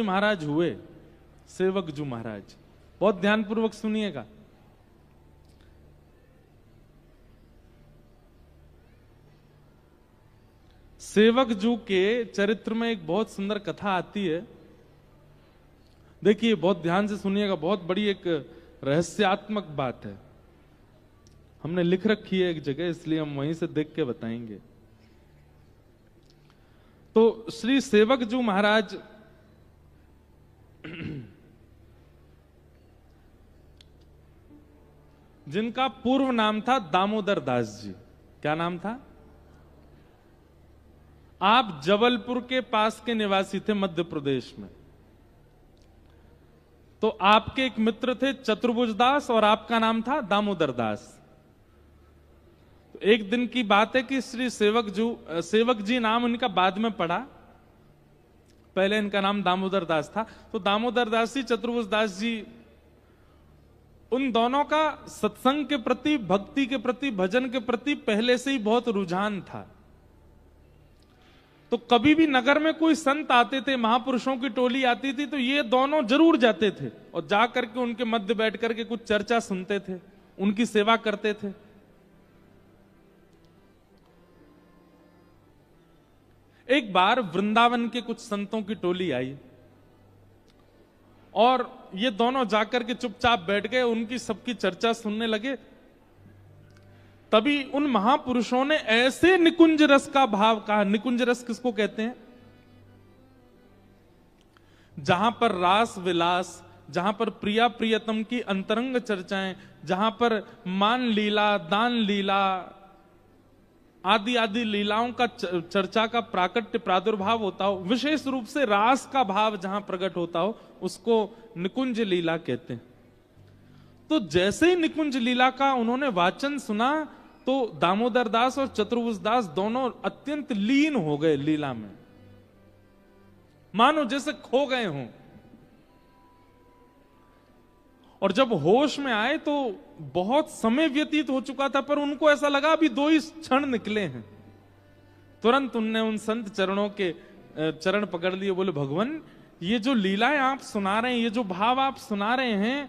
महाराज हुए, सेवक जू महाराज। बहुत ध्यानपूर्वक सुनिएगा। सेवक जू के चरित्र में एक बहुत सुंदर कथा आती है। देखिए, बहुत ध्यान से सुनिएगा, बहुत बड़ी एक रहस्यात्मक बात है। हमने लिख रखी है एक जगह, इसलिए हम वहीं से देख के बताएंगे। तो श्री सेवक जू महाराज जिनका पूर्व नाम था दामोदर दास जी। क्या नाम था? आप जबलपुर के पास के निवासी थे, मध्य प्रदेश में। तो आपके एक मित्र थे चतुर्भुज दास और आपका नाम था दामोदर दास। तो एक दिन की बात है कि श्री सेवक जी नाम इनका बाद में पड़ा, पहले इनका नाम दामोदर दास था। तो दामोदर दास जी, चतुर्भुज दास जी, उन दोनों का सत्संग के प्रति, भक्ति के प्रति, भजन के प्रति पहले से ही बहुत रुझान था। तो कभी भी नगर में कोई संत आते थे, महापुरुषों की टोली आती थी, तो ये दोनों जरूर जाते थे और जाकर के उनके मध्य बैठ करके कुछ चर्चा सुनते थे, उनकी सेवा करते थे। एक बार वृंदावन के कुछ संतों की टोली आई और ये दोनों जाकर के चुपचाप बैठ गए, उनकी सबकी चर्चा सुनने लगे। तभी उन महापुरुषों ने ऐसे निकुंज रस का भाव कहा। निकुंज रस किसको कहते हैं? जहां पर रास विलास, जहां पर प्रिया प्रियतम की अंतरंग चर्चाएं, जहां पर मान लीला, दान लीला आदि आदि लीलाओं का चर्चा का प्राकट्य प्रादुर्भाव होता हो, विशेष रूप से रास का भाव जहां प्रकट होता हो, उसको निकुंज लीला कहते हैं। तो जैसे ही निकुंज लीला का उन्होंने वाचन सुना तो दामोदर दास और चतुर्भुज दास दोनों अत्यंत लीन हो गए लीला में, मानो जैसे खो गए हों। और जब होश में आए तो बहुत समय व्यतीत हो चुका था, पर उनको ऐसा लगा अभी 2 ही क्षण निकले हैं। तुरंत उनने उन संत चरणों के चरण पकड़ लिए, बोले भगवान, ये जो लीलाएं आप सुना रहे हैं, ये जो भाव आप सुना रहे हैं,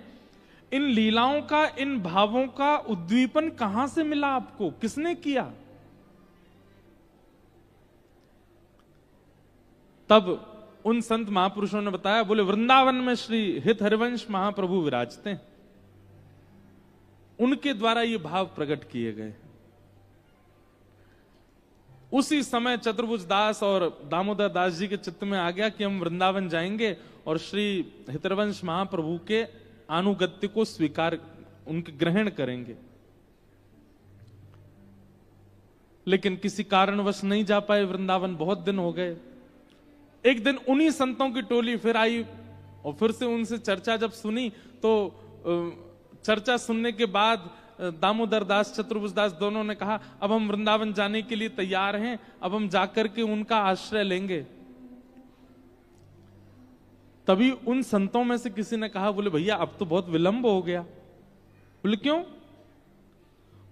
इन लीलाओं का, इन भावों का उद्दीपन कहां से मिला आपको? किसने किया? तब उन संत महापुरुषों ने बताया, बोले वृंदावन में श्री हित हरिवंश महाप्रभु विराजते हैं, उनके द्वारा ये भाव प्रकट किए गए। उसी समय चतुर्भुज दास और दामोदर दास जी के चित्त में आ गया कि हम वृंदावन जाएंगे और श्री हितरवंश महाप्रभु के अनुगत्य को स्वीकार, उनके ग्रहण करेंगे। लेकिन किसी कारणवश नहीं जा पाए वृंदावन, बहुत दिन हो गए। एक दिन उन्हीं संतों की टोली फिर आई और फिर से उनसे चर्चा जब सुनी तो चर्चा सुनने के बाद दामोदर दास, चतुर्भुज दास दोनों ने कहा, अब हम वृंदावन जाने के लिए तैयार हैं, अब हम जाकर के उनका आश्रय लेंगे। तभी उन संतों में से किसी ने कहा, बोले भैया अब तो बहुत विलंब हो गया। बोले क्यों?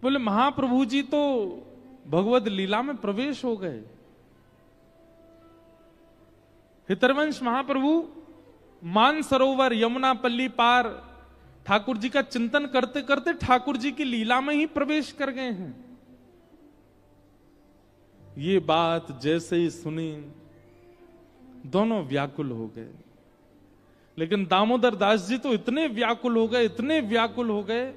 बोले महाप्रभु जी तो भगवद लीला में प्रवेश हो गए। हितरवंश महाप्रभु मानसरोवर, यमुना पल्ली पार ठाकुर जी का चिंतन करते करते ठाकुर जी की लीला में ही प्रवेश कर गए हैं। ये बात जैसे ही सुनी दोनों व्याकुल हो गए। लेकिन दामोदर दास जी तो इतने व्याकुल हो गए, इतने व्याकुल हो गए,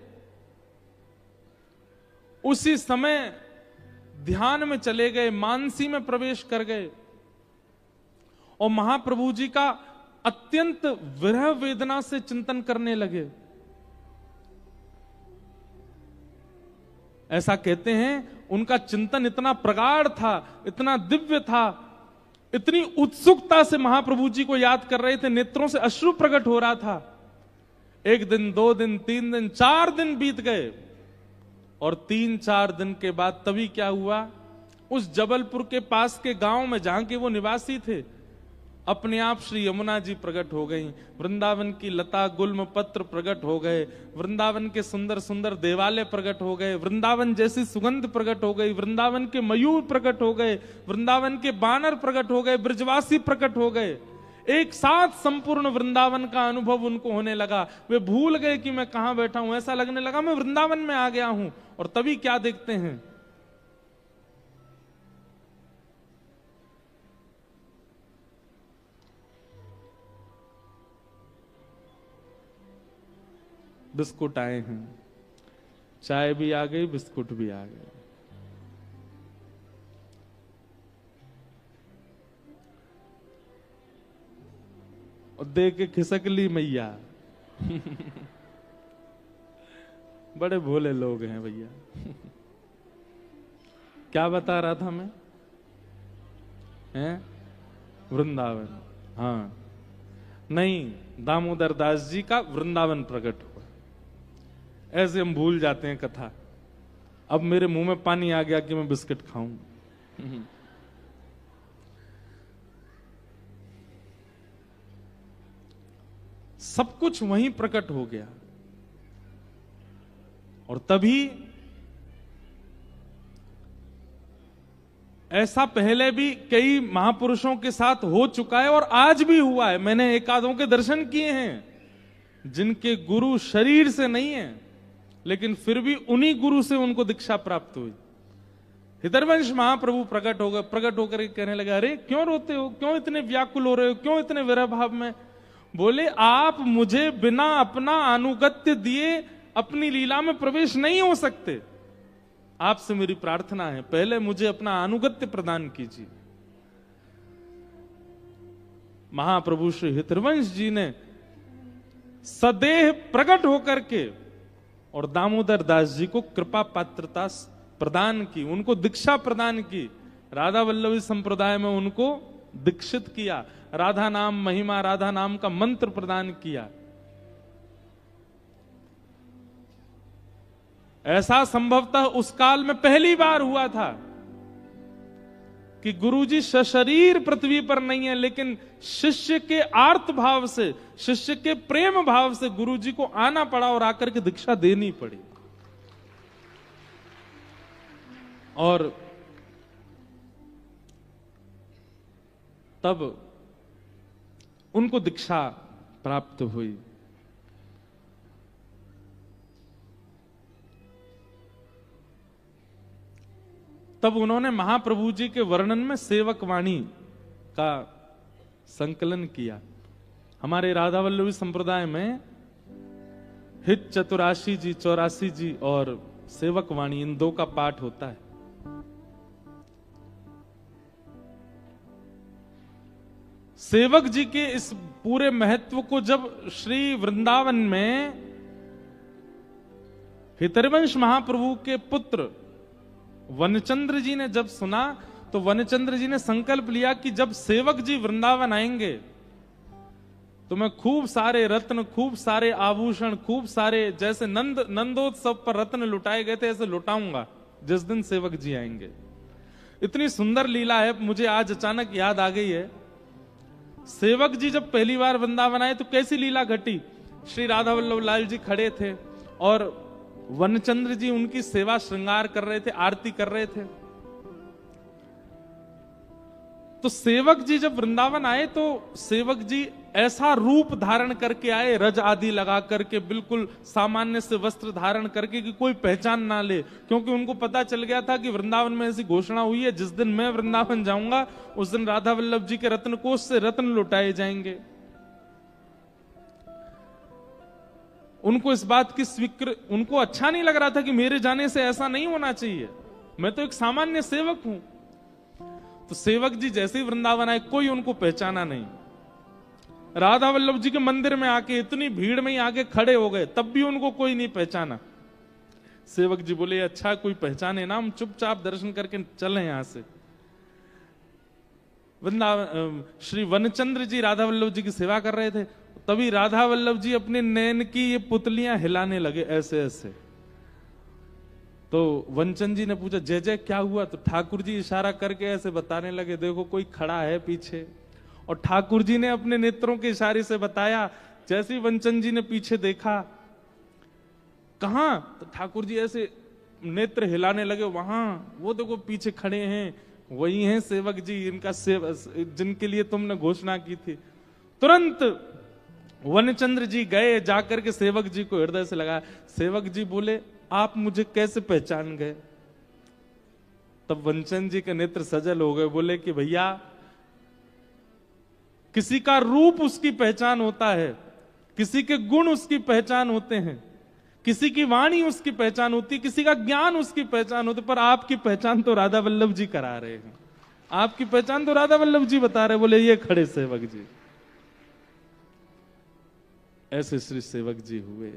उसी समय ध्यान में चले गए, मानसी में प्रवेश कर गए और महाप्रभु जी का अत्यंत विरह वेदना से चिंतन करने लगे। ऐसा कहते हैं उनका चिंतन इतना प्रगाढ़ था, इतना दिव्य था, इतनी उत्सुकता से महाप्रभु जी को याद कर रहे थे, नेत्रों से अश्रु प्रकट हो रहा था। 1 दिन, 2 दिन, 3 दिन, 4 दिन बीत गए और 3-4 दिन के बाद तभी क्या हुआ, उस जबलपुर के पास के गांव में जहां के वो निवासी थे, अपने आप श्री यमुना जी प्रकट हो गई, वृंदावन की लता गुल्म पत्र प्रकट हो गए, वृंदावन के सुंदर सुंदर देवालय प्रकट हो गए, वृंदावन जैसी सुगंध प्रकट हो गई, वृंदावन के मयूर प्रकट हो गए, वृंदावन के बानर प्रकट हो गए, ब्रजवासी प्रकट हो गए। एक साथ संपूर्ण वृंदावन का अनुभव उनको होने लगा। वे भूल गए कि मैं कहां बैठा हूं, ऐसा लगने लगा मैं वृंदावन में आ गया हूं। और तभी क्या देखते हैं, बिस्कुट आए हैं, चाय भी आ गई, बिस्कुट भी आ गए। और दे के खिसक ली मैया। बड़े भोले लोग हैं भैया। क्या बता रहा था मैं, हैं? वृंदावन। हाँ, नहीं, दामोदर दास जी का वृंदावन प्रकट हुआ। ऐसे हम भूल जाते हैं कथा। अब मेरे मुंह में पानी आ गया कि मैं बिस्किट खाऊं। सब कुछ वहीं प्रकट हो गया। और तभी ऐसा पहले भी कई महापुरुषों के साथ हो चुका है और आज भी हुआ है। मैंने एकादों के दर्शन किए हैं जिनके गुरु शरीर से नहीं है, लेकिन फिर भी उन्हीं गुरु से उनको दीक्षा प्राप्त हुई। हितरवंश महाप्रभु प्रकट हो गए, प्रकट होकर कहने लगे, अरे क्यों रोते हो, क्यों इतने व्याकुल हो रहे हो, क्यों इतने विरह भाव में? बोले, आप मुझे बिना अपना अनुगत्य दिए अपनी लीला में प्रवेश नहीं हो सकते। आपसे मेरी प्रार्थना है, पहले मुझे अपना अनुगत्य प्रदान कीजिए। महाप्रभु श्री हितरवंश जी ने सदेह प्रकट होकर के और दामोदर दास जी को कृपा पात्रता प्रदान की, उनको दीक्षा प्रदान की। राधा वल्लभी संप्रदाय में उनको दीक्षित किया, राधा नाम महिमा, राधा नाम का मंत्र प्रदान किया। ऐसा संभवतः उस काल में पहली बार हुआ था कि गुरुजी सशरीर पृथ्वी पर नहीं है, लेकिन शिष्य के आर्त भाव से, शिष्य के प्रेम भाव से गुरुजी को आना पड़ा और आकर के दीक्षा देनी पड़ी। और तब उनको दीक्षा प्राप्त हुई। तब उन्होंने महाप्रभु जी के वर्णन में सेवक वाणी का संकलन किया। हमारे राधा वल्लभी संप्रदाय में हित चतुराशी जी, 84 जी और सेवक वाणी, इन दो का पाठ होता है। सेवक जी के इस पूरे महत्व को जब श्री वृंदावन में हितरवंश महाप्रभु के पुत्र वनचंद्र जी ने जब सुना, तो वनचंद्र जी ने संकल्प लिया कि जब सेवक जी वृंदावन आएंगे तो मैं खूब सारे रत्न, खूब सारे आभूषण, खूब सारे, जैसे नंदोत्सव पर रत्न लुटाए गए थे ऐसे लुटाऊंगा जिस दिन सेवक जी आएंगे। इतनी सुंदर लीला है, मुझे आज अचानक याद आ गई है। सेवक जी जब पहली बार वृंदावन आए तो कैसी लीला घटी। श्री राधा वल्लभ लाल जी खड़े थे और वनचंद्र जी उनकी सेवा श्रृंगार कर रहे थे, आरती कर रहे थे। तो सेवक जी जब वृंदावन आए तो सेवक जी ऐसा रूप धारण करके आए, रज आदि लगा करके, बिल्कुल सामान्य से वस्त्र धारण करके कि कोई पहचान ना ले, क्योंकि उनको पता चल गया था कि वृंदावन में ऐसी घोषणा हुई है, जिस दिन मैं वृंदावन जाऊंगा उस दिन राधा वल्लभ जी के रत्न कोष से रत्न लुटाए जाएंगे। उनको इस बात की उनको अच्छा नहीं लग रहा था कि मेरे जाने से ऐसा नहीं होना चाहिए, मैं तो एक सामान्य सेवक हूं। तो सेवक जी जैसे ही वृंदावन आए, कोई उनको पहचाना नहीं। राधा वल्लभ जी के मंदिर में आके इतनी भीड़ में ही आके खड़े हो गए, तब भी उनको कोई नहीं पहचाना। सेवक जी बोले, अच्छा कोई पहचाने ना, हम चुपचाप दर्शन करके चले यहां से। वृंदावन श्री वनचंद्र जी राधा वल्लभ जी की सेवा कर रहे थे, तभी राधा वल्लभ जी अपने नैन की ये पुतलियां हिलाने लगे ऐसे ऐसे। तो वनचंद जी ने पूछा, जय जय क्या हुआ? तो ठाकुर जी इशारा करके ऐसे बताने लगे, देखो कोई खड़ा है पीछे। और ठाकुर जी ने अपने नेत्रों के इशारे से बताया। जैसे ही वनचंद जी ने पीछे देखा, कहां? तो ठाकुर जी ऐसे नेत्र हिलाने लगे, वहां वो देखो पीछे खड़े हैं, वही हैं सेवक जी, इनका जिनके लिए तुमने घोषणा की थी। तुरंत वनचंद्र जी गए, जाकर के सेवक जी को हृदय से लगाया। सेवक जी बोले, आप मुझे कैसे पहचान गए? तब वनचंद्र जी के नेत्र सजल हो गए, बोले कि भैया, किसी का रूप उसकी पहचान होता है, किसी के गुण उसकी पहचान होते हैं, किसी की वाणी उसकी पहचान होती है, किसी का ज्ञान उसकी पहचान होती, पर आपकी पहचान तो राधा वल्लभ जी करा रहे हैं, आपकी पहचान तो राधा वल्लभ जी बता रहे। बोले ये खड़े सेवक जी। ऐसे श्री सेवक जी हुए।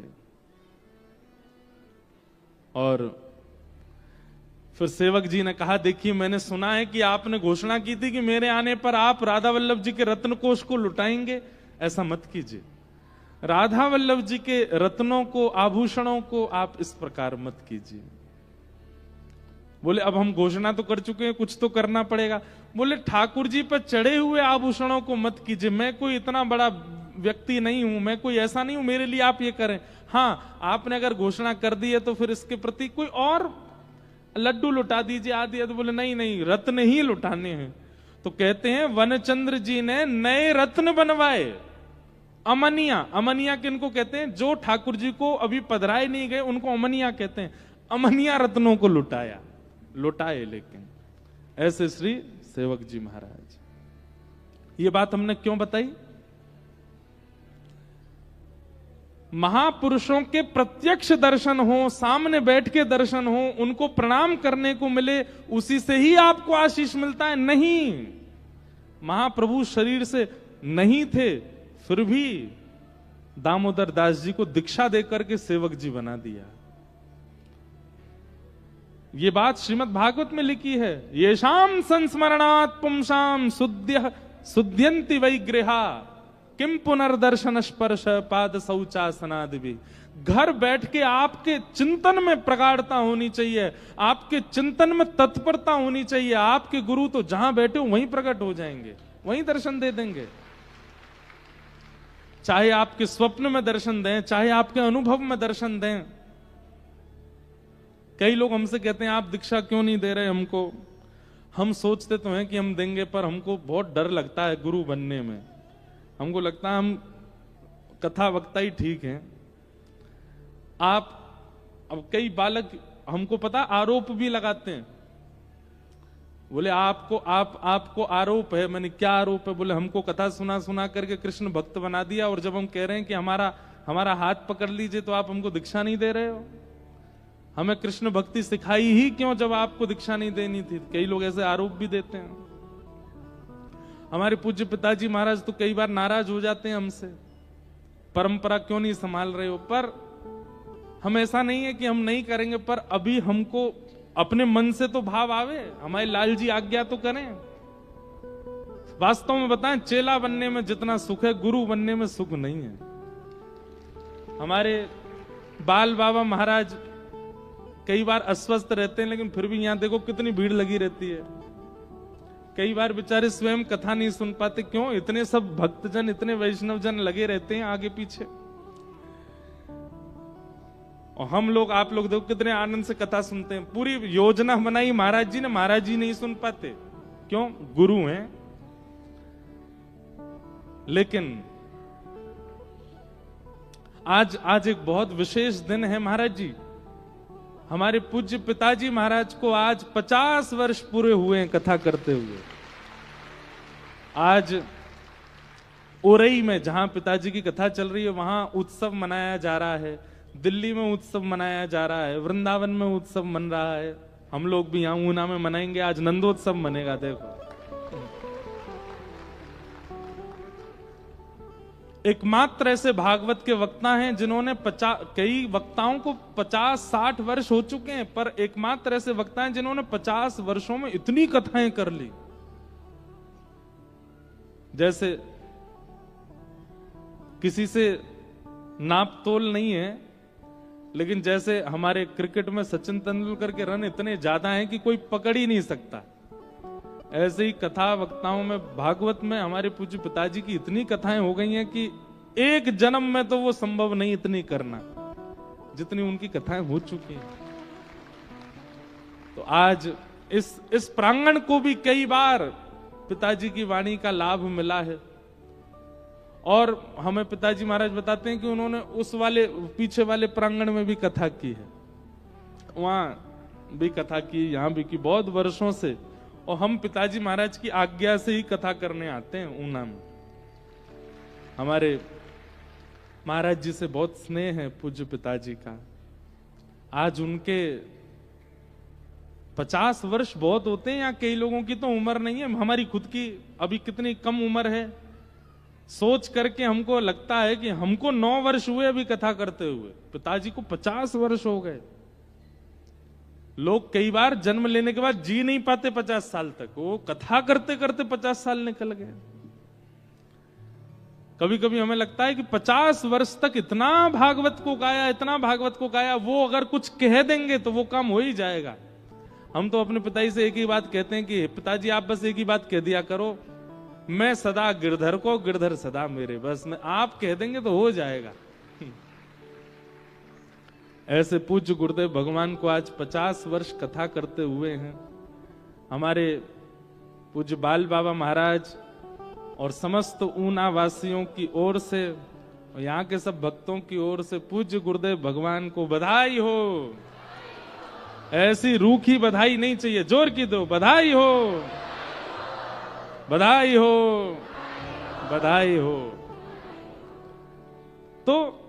और फिर सेवक जी ने कहा, देखिए मैंने सुना है कि आपने घोषणा की थी कि मेरे आने पर आप राधा वल्लभ जी के रत्न कोष को लुटाएंगे। ऐसा मत कीजिए, राधा वल्लभ जी के रत्नों को, आभूषणों को आप इस प्रकार मत कीजिए। बोले अब हम घोषणा तो कर चुके हैं, कुछ तो करना पड़ेगा। बोले ठाकुर जी पर चढ़े हुए आभूषणों को मत कीजिए, मैं कोई इतना बड़ा व्यक्ति नहीं हूं, मैं कोई ऐसा नहीं हूं मेरे लिए आप ये करें। हाँ, आपने अगर घोषणा कर दी है तो फिर इसके प्रति कोई और लड्डू लुटा दीजिए आदि। तो बोले नहीं नहीं, रत्न ही लुटाने हैं। तो कहते हैं वनचंद्र जी ने नए रत्न बनवाए, अमनिया। अमनिया किनको कहते हैं? जो ठाकुर जी को अभी पधराए नहीं गए उनको अमनिया कहते हैं। अमनिया रत्नों को लुटाए। लेकिन ऐसे श्री सेवक जी महाराज। ये बात हमने क्यों बताई? महापुरुषों के प्रत्यक्ष दर्शन हो, सामने बैठ के दर्शन हो, उनको प्रणाम करने को मिले, उसी से ही आपको आशीष मिलता है। नहीं, महाप्रभु शरीर से नहीं थे, फिर भी दामोदर दास जी को दीक्षा देकर के सेवक जी बना दिया। ये बात श्रीमद् भागवत में लिखी है। येषाम संस्मरणात् पुंसाम शुद्ध्यन्ति वैगृहा किम पुनर्दर्शन स्पर्श पाद शौचासनादि भी। घर बैठ के आपके चिंतन में प्रगाढ़ता होनी चाहिए, आपके चिंतन में तत्परता होनी चाहिए। आपके गुरु तो जहां बैठे हो वहीं प्रकट हो जाएंगे, वहीं दर्शन दे देंगे। चाहे आपके स्वप्न में दर्शन दें, चाहे आपके अनुभव में दर्शन दें। कई लोग हमसे कहते हैं आप दीक्षा क्यों नहीं दे रहे हमको? हम सोचते तो हैं कि हम देंगे, पर हमको बहुत डर लगता है गुरु बनने में। हमको लगता है हम कथा वक्ता ही ठीक हैं। अब कई बालक हमको पता आरोप भी लगाते हैं। बोले आपको आरोप है। मैंने क्या आरोप है? बोले हमको कथा सुना करके कृष्ण भक्त बना दिया, और जब हम कह रहे हैं कि हमारा हाथ पकड़ लीजिए तो आप हमको दीक्षा नहीं दे रहे हो। हमें कृष्ण भक्ति सिखाई ही क्यों जब आपको दीक्षा नहीं देनी थी? कई लोग ऐसे आरोप भी देते हैं। हमारे पूज्य पिताजी महाराज तो कई बार नाराज हो जाते हैं हमसे, परंपरा क्यों नहीं संभाल रहे हो। पर हम ऐसा नहीं है कि हम नहीं करेंगे, पर अभी हमको अपने मन से तो भाव आवे, हमारे लाल जी आज्ञा तो करें। वास्तव में बताएं, चेला बनने में जितना सुख है, गुरु बनने में सुख नहीं है। हमारे बाल बाबा महाराज कई बार अस्वस्थ रहते हैं, लेकिन फिर भी यहां देखो कितनी भीड़ लगी रहती है। कई बार बेचारे स्वयं कथा नहीं सुन पाते। क्यों? इतने सब भक्तजन, इतने वैष्णव जन लगे रहते हैं आगे पीछे। और हम लोग, आप लोग देखो कितने आनंद से कथा सुनते हैं। पूरी योजना बनाई महाराज जी ने, महाराज जी नहीं सुन पाते। क्यों? गुरु हैं। लेकिन आज एक बहुत विशेष दिन है महाराज जी। हमारे पूज्य पिताजी महाराज को आज 50 वर्ष पूरे हुए हैं कथा करते हुए। आज ओरई में जहां पिताजी की कथा चल रही है, वहां उत्सव मनाया जा रहा है। दिल्ली में उत्सव मनाया जा रहा है, वृंदावन में उत्सव मन रहा है। हम लोग भी यहां ऊना में मनाएंगे। आज नंदोत्सव मनेगा। देखो, एकमात्र ऐसे भागवत के वक्ता हैं जिन्होंने कई वक्ताओं को 50-60 वर्ष हो चुके हैं, पर एकमात्र ऐसे वक्ता हैं जिन्होंने 50 वर्षों में इतनी कथाएं कर ली। जैसे किसी से नाप तोल नहीं है, लेकिन जैसे हमारे क्रिकेट में सचिन तेंदुलकर के रन इतने ज्यादा हैं कि कोई पकड़ ही नहीं सकता, ऐसे ही कथा वक्ताओं में, भागवत में हमारे पूज्य पिताजी की इतनी कथाएं हो गई हैं कि एक जन्म में तो वो संभव नहीं इतनी करना, जितनी उनकी कथाएं हो चुकी हैं। तो आज इस प्रांगण को भी कई बार पिताजी की वाणी का लाभ मिला है। और हमें पिताजी महाराज बताते हैं कि उन्होंने उस वाले पीछे वाले प्रांगण में भी कथा की है, वहां भी कथा की, यहां भी की, बहुत वर्षों से। और हम पिताजी महाराज की आज्ञा से ही कथा करने आते हैं ऊना में। हमारे महाराज जी से बहुत स्नेह है पूज्य पिताजी का। आज उनके 50 वर्ष बहुत होते हैं, या कई लोगों की तो उम्र नहीं है, हमारी खुद की अभी कितनी कम उम्र है। सोच करके हमको लगता है कि हमको 9 वर्ष हुए अभी कथा करते हुए, पिताजी को 50 वर्ष हो गए। लोग कई बार जन्म लेने के बाद जी नहीं पाते 50 साल तक, वो कथा करते करते 50 साल निकल गए। कभी कभी हमें लगता है कि 50 वर्ष तक इतना भागवत को गाया, इतना भागवत को गाया, वो अगर कुछ कह देंगे तो वो काम हो ही जाएगा। हम तो अपने पिताजी से एक ही बात कहते हैं कि पिताजी आप बस एक ही बात कह दिया करो, मैं सदा गिरधर को, गिरधर सदा मेरे, बस आप कह देंगे तो हो जाएगा। ऐसे पूज्य गुरुदेव भगवान को आज 50 वर्ष कथा करते हुए हैं। हमारे पूज्य बाल बाबा महाराज और समस्त ऊना वासियों की ओर से, और यहाँ के सब भक्तों की ओर से पूज्य गुरुदेव भगवान को बधाई हो। ऐसी रूखी बधाई नहीं चाहिए, जोर की दो, बधाई हो, बधाई हो, बधाई हो। तो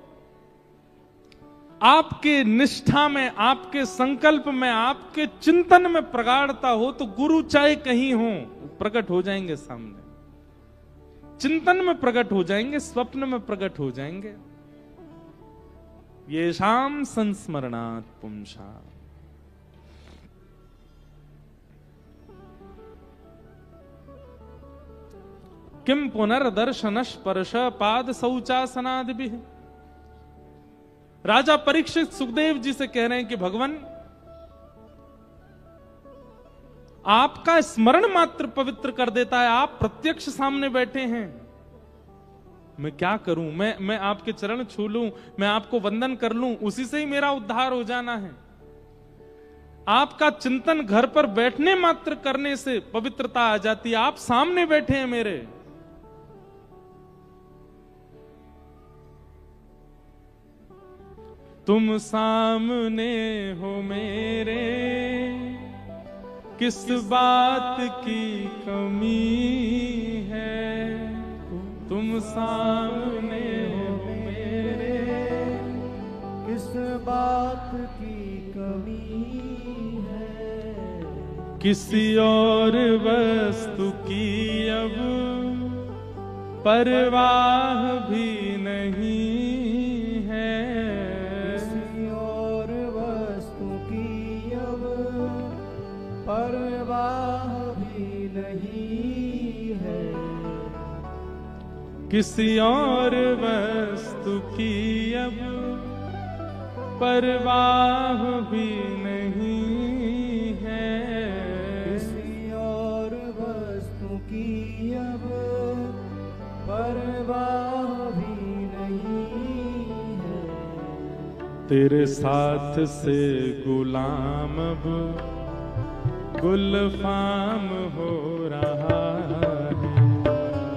आपके निष्ठा में, आपके संकल्प में, आपके चिंतन में प्रगाढ़ता हो तो गुरु चाहे कहीं हो प्रकट हो जाएंगे सामने, चिंतन में प्रकट हो जाएंगे, स्वप्न में प्रकट हो जाएंगे। ये शाम संस्मरणात् पुंसा। किम पुनर्दर्शन स्पर्श पाद शौचासनादिभिः। राजा परीक्षित सुखदेव जी से कह रहे हैं कि भगवान आपका स्मरण मात्र पवित्र कर देता है, आप प्रत्यक्ष सामने बैठे हैं, मैं क्या करूं, मैं आपके चरण छू लूं, मैं आपको वंदन कर लूं, उसी से ही मेरा उद्धार हो जाना है। आपका चिंतन घर पर बैठने मात्र करने से पवित्रता आ जाती है, आप सामने बैठे हैं मेरे। तुम सामने हो मेरे, किस बात की कमी है। तुम सामने हो मेरे, किस बात की कमी है। किसी और वस्तु की अब परवाह भी नहीं है। परवाह भी नहीं है। किसी और वस्तु की अब परवाह भी नहीं है। किसी और वस्तु की अब परवाह भी नहीं है। तेरे साथ से गुलाम अब गुलफाम हो रहा है।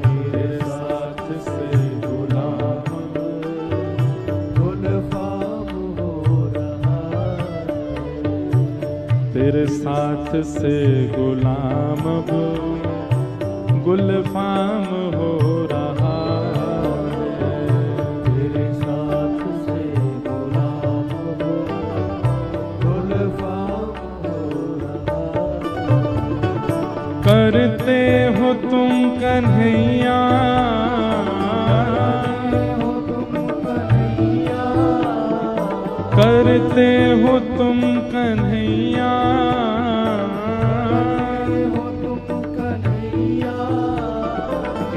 तेरे साथ से गुलाम गुलफाम हो रहा है। तेरे साथ से गुलाम अब गुलफाम हो रहा है। तेरे साथ से गुलाम गुलफाम करते हो तुम कन्हैया, करते हो तुम कन्हैया,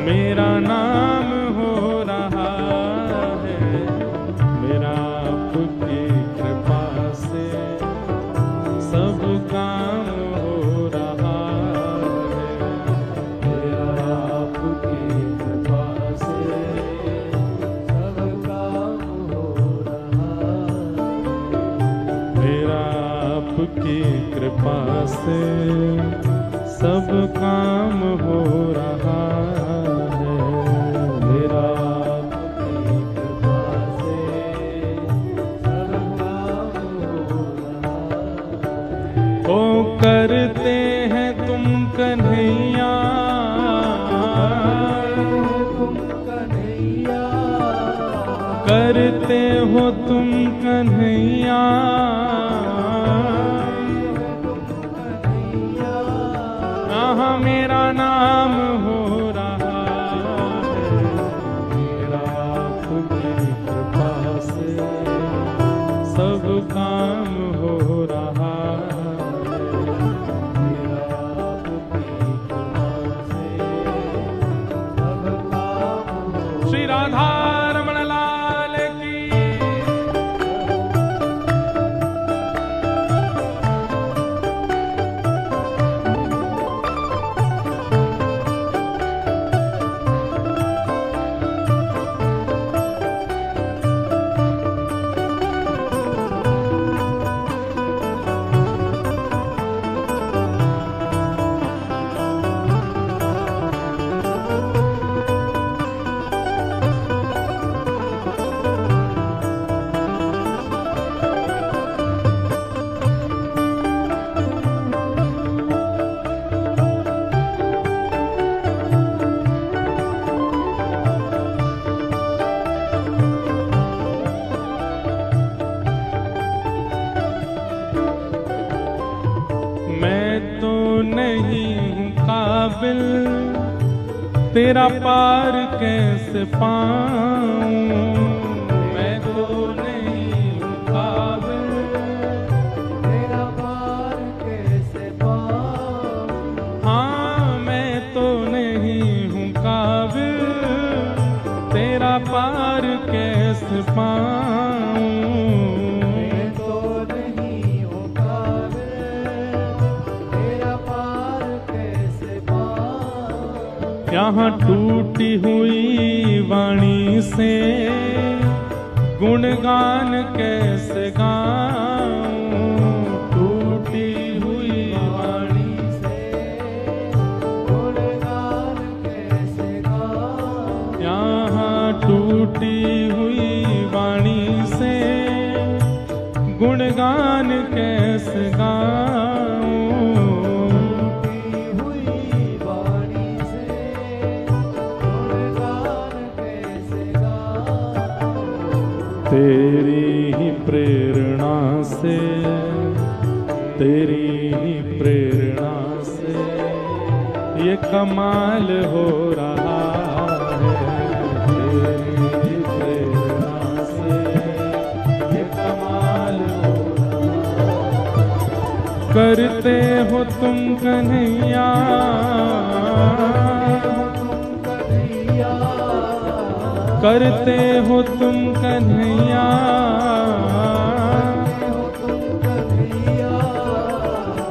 मेरा नाम हो रहा है। मेरा आपकी कृपा से सब काम हो रहा है। मेरा आपकी कृपा से सब काम हो रहा है। मेरा आपकी कृपा से सब काम हो रहा है। मेरा करते हो तुम कन्हैया, यहाँ मेरा नाम हो रहा है। मेरा आपकी कृपा से सब काम हो रहा है। मेरा आपकी कृपा से सब काम हो। श्री राधा रमण लाल की। मैं तो नहीं हूँ काबिल, तेरा पार कैसे पाऊं। मैं तो नहीं हूँ काबिल, तेरा पार कैसे पाऊं। हाँ मैं तो नहीं हूँ काबिल, तेरा पार कैसे पाऊं। मैं तो नहीं हूँ काबिल, तेरा पार कैसे पाऊं। यहाँ टूटी हुई वाणी से गुणगान कैसे गाऊं। टूटी हुई वाणी से गुणगान कैसे गाऊं। यहाँ टूटी हुई वाणी से गुणगान कैसे गाऊं। टूटी हुई वाणी से गुणगान कैसे गाऊं। तेरी ही प्रेरणा से, तेरी ही प्रेरणा से ये कमाल हो रहा है। तेरी ही प्रेरणा से ये कमाल हो रहा है। करते हो तुम कन्हैया, करते हो तुम कन्हैया,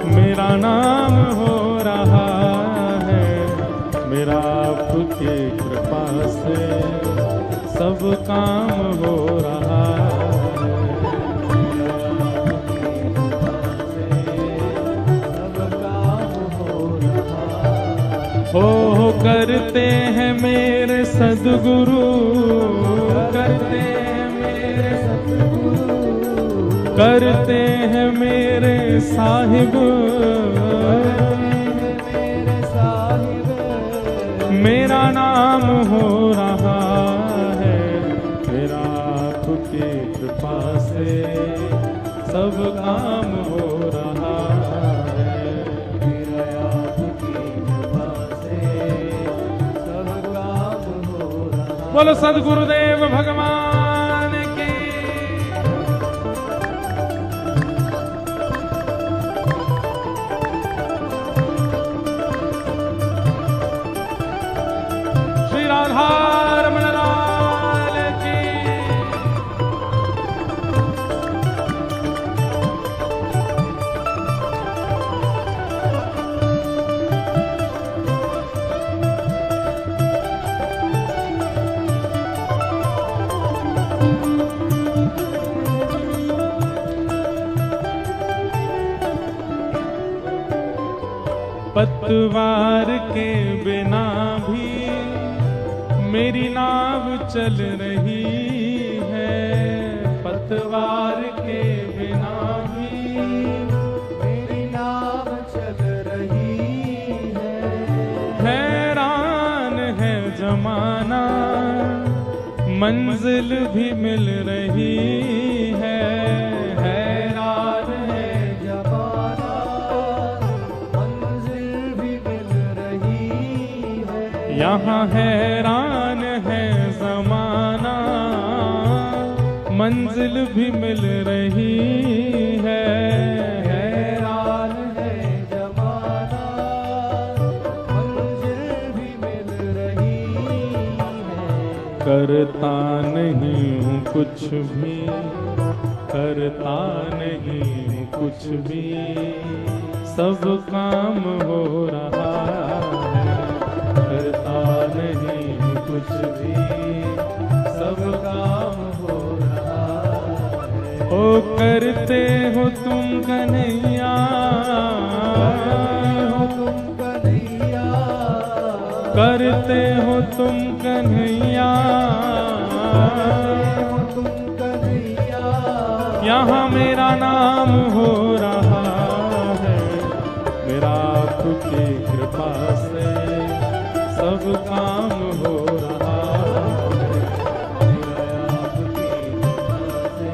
मेरा नाम हो रहा है। मेरा आपकी कृपा से सब काम हो रहा है। हो करते हैं मेरे सद्गुरु, करते हैं मेरे सद्गुरु, करते हैं मेरे साहिब, मेरा नाम हो रहा है। मेरा आपकी कृपा से सब काम हो रहा है। मेरा आपकी कृपा से सब काम हो रहा। बोलो सद्गुरुदेव भगवान की। श्री राधा रमण लाल की। पतवार के बिना भी मेरी नाव चल रही है। पतवार के बिना भी मेरी नाव चल रही है। हैरान है जमाना मंजिल भी मिल रही है। हैरान है जमाना, मंजिल भी मिल रही है। यहाँ हैरान है जमाना, मंजिल भी मिल रही है। हैरान है जमाना, मंजिल भी मिल रही है। करता नहीं हूँ कुछ भी, करता नहीं हूँ कुछ भी, सब काम हो रहा है। करता नहीं हूँ कुछ भी, सब काम हो रहा है। ओ करते हो तुम कन्हैया, हो तुम कन्हैया, करते हो तुम कन्हैया, हो तुम कन्हैया। यहाँ मेरा नाम हो रहा है। मेरा आपकी कृपा से सब काम हो रहा है। मेरा आपकी कृपा से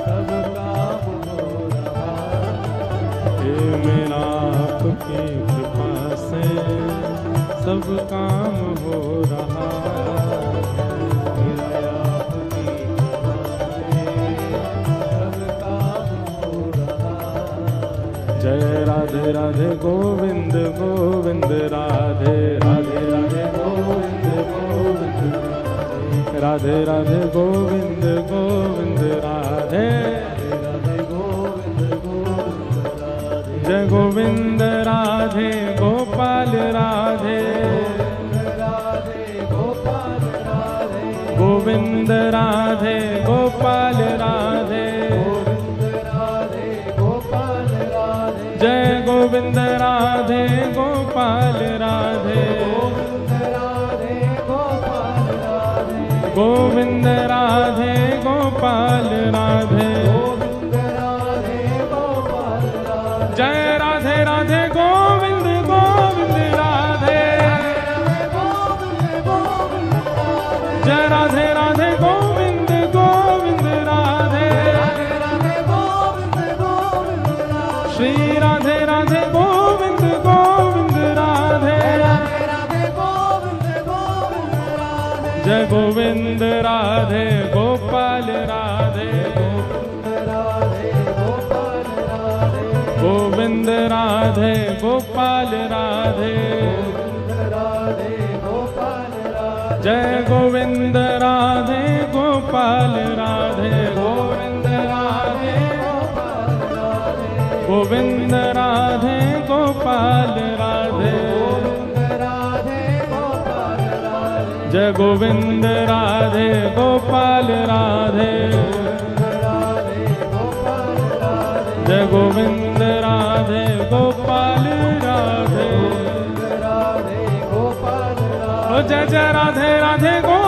सब काम हो रहा है। ये मेरा आपकी कृपा से सब काम हो रहा है। मेरा आपकी कृपा से सब काम हो रहा है। जय राधे राधे गोविंद गोविंद राधे राधे राधे गोविंद गोविंद राधे राधे गोविंद गोविंद राधे राधे गोविंद गोविंद राधे। जय गोविंद राधे गोपाल राधे राधे गोपाल राधे। गोविंद राधे गोपाल राधे गोविंद राधे गोपाल राधे। जय गोविंद राधे गोपाल राधे गोविंद राधे गोपाल राधे। गोविंद राधे गोपाल राधे जय राधे राधे गोविंद गोविंद राधे जय राधे राधे गोविंद गोविंद राधे श्री राधे राधे गोविंद गोविंद राधे जय गोविंद राधे गोपाल राधे गोविंद राधे गोपाल राधे जय गोविंद राधे गोपाल राधे गोविंद राधे गोविंद राधे गोपाल राधे जय गोविंद राधे गोपाल राधे जय गोविंद राधे गोपाल राधे ओ जय जय राधे राधे गो